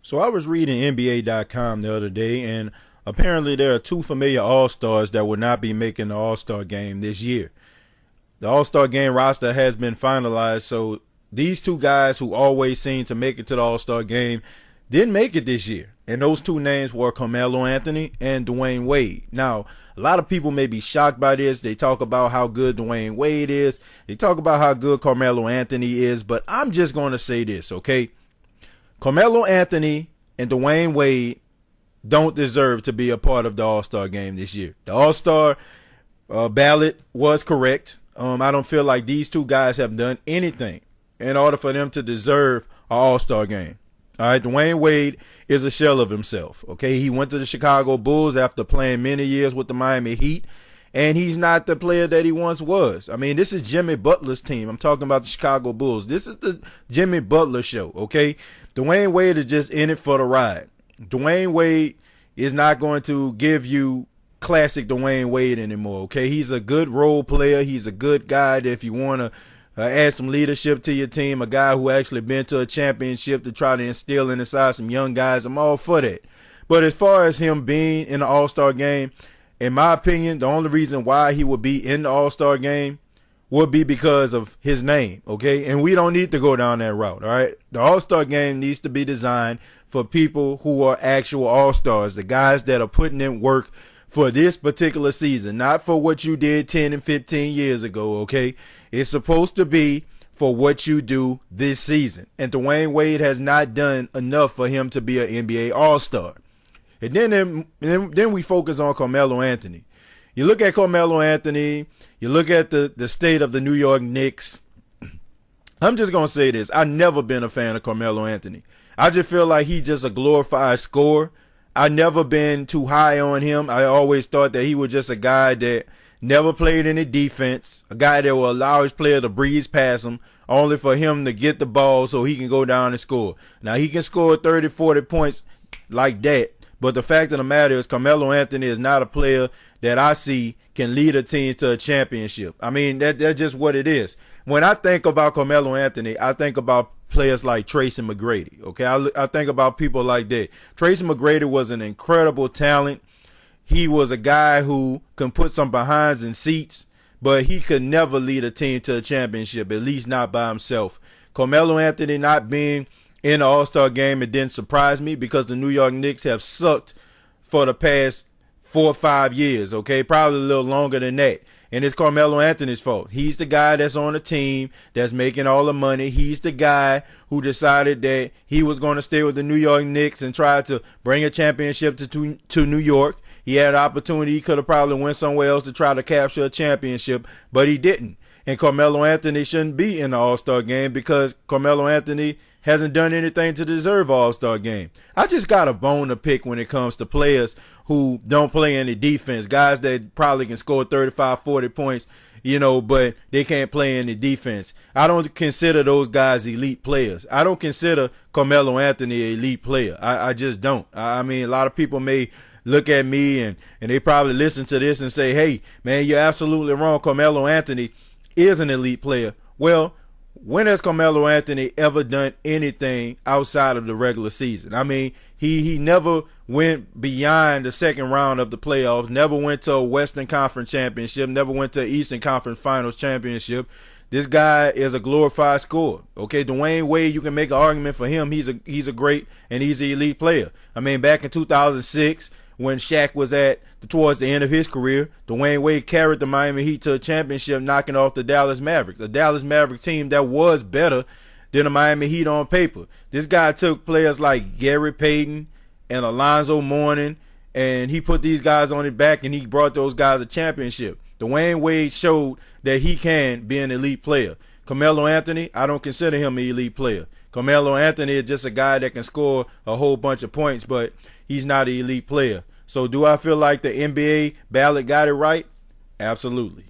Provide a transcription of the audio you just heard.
So I was reading NBA.com the other day, and apparently there are two familiar All-Stars that will not be making the All-Star game this year. The All-Star game roster has been finalized, so these two guys who always seem to make it to the All-Star game didn't make it this year. And those two names were Carmelo Anthony and Dwayne Wade. Now, a lot of people may be shocked by this. They talk about how good Dwayne Wade is. They talk about how good Carmelo Anthony is. But I'm just going to say this, okay? Carmelo Anthony and Dwayne Wade don't deserve to be a part of the All-Star game this year. The All-Star ballot was correct. I don't feel like these two guys have done anything in order for them to deserve an All-Star game. All right, Dwayne Wade is a shell of himself. Okay, he went to the Chicago Bulls after playing many years with the Miami Heat, and he's not the player that he once was. I mean, this is Jimmy Butler's team. I'm talking about the Chicago Bulls. This is the Jimmy Butler show. Okay, Dwayne Wade is just in it for the ride. Dwayne Wade is not going to give you classic Dwayne Wade anymore. Okay, he's a good role player. He's a good guy that if you want to add some leadership to your team, a guy who actually been to a championship to try to instill inside some young guys, I'm all for that. But as far as him being in the All-Star game, in my opinion, the only reason why he would be in the All-Star game would be because of his name, okay? And we don't need to go down that route, all right? The All-Star game needs to be designed for people who are actual All-Stars, the guys that are putting in work for this particular season, not for what you did 10 and 15 years ago, okay? It's supposed to be for what you do this season. And Dwayne Wade has not done enough for him to be an NBA All-Star. And then we focus on Carmelo Anthony. You look at Carmelo Anthony, you look at the state of the New York Knicks. I'm just going to say this. I've never been a fan of Carmelo Anthony. I just feel like he's just a glorified scorer. I've never been too high on him. I always thought that he was just a guy that never played any defense, a guy that will allow his player to breeze past him, only for him to get the ball so he can go down and score. Now, he can score 30, 40 points like that, but the fact of the matter is Carmelo Anthony is not a player that I see can lead a team to a championship. I mean, that's just what it is. When I think about Carmelo Anthony, I think about players like Tracy McGrady. Okay, I think about people like that. Tracy McGrady was an incredible talent. He was a guy who can put some behinds in seats, but he could never lead a team to a championship, at least not by himself. Carmelo Anthony not being in the All-Star game, it didn't surprise me because the New York Knicks have sucked for the past 4 or 5 years, okay? Probably a little longer than that. And it's Carmelo Anthony's fault. He's the guy that's on the team that's making all the money. He's the guy who decided that he was going to stay with the New York Knicks and try to bring a championship to New York. He had an opportunity. He could have probably went somewhere else to try to capture a championship, but he didn't. And Carmelo Anthony shouldn't be in the All-Star game because Carmelo Anthony hasn't done anything to deserve All-Star game. I just got a bone to pick when it comes to players who don't play any defense, guys that probably can score 35, 40 points, but they can't play any defense. I don't consider those guys elite players. I don't consider Carmelo Anthony an elite player. I just don't. I mean, a lot of people may look at me and they probably listen to this and say, hey, man, you're absolutely wrong. Carmelo Anthony is an elite player. Well, when has Carmelo Anthony ever done anything outside of the regular season? I mean, he never went beyond the second round of the playoffs, never went to a Western Conference championship, never went to an Eastern Conference Finals championship. This guy is a glorified scorer. Okay, Dwayne Wade, you can make an argument for him. He's a great and he's an elite player. I mean, back in 2006, when Shaq was towards the end of his career, Dwayne Wade carried the Miami Heat to a championship, knocking off the Dallas Mavericks, a Dallas Maverick team that was better than the Miami Heat on paper. This guy took players like Gary Payton and Alonzo Mourning, and he put these guys on his back, and he brought those guys a championship. Dwayne Wade showed that he can be an elite player. Carmelo Anthony, I don't consider him an elite player. Carmelo Anthony is just a guy that can score a whole bunch of points, but he's not an elite player. So do I feel like the NBA ballot got it right? Absolutely.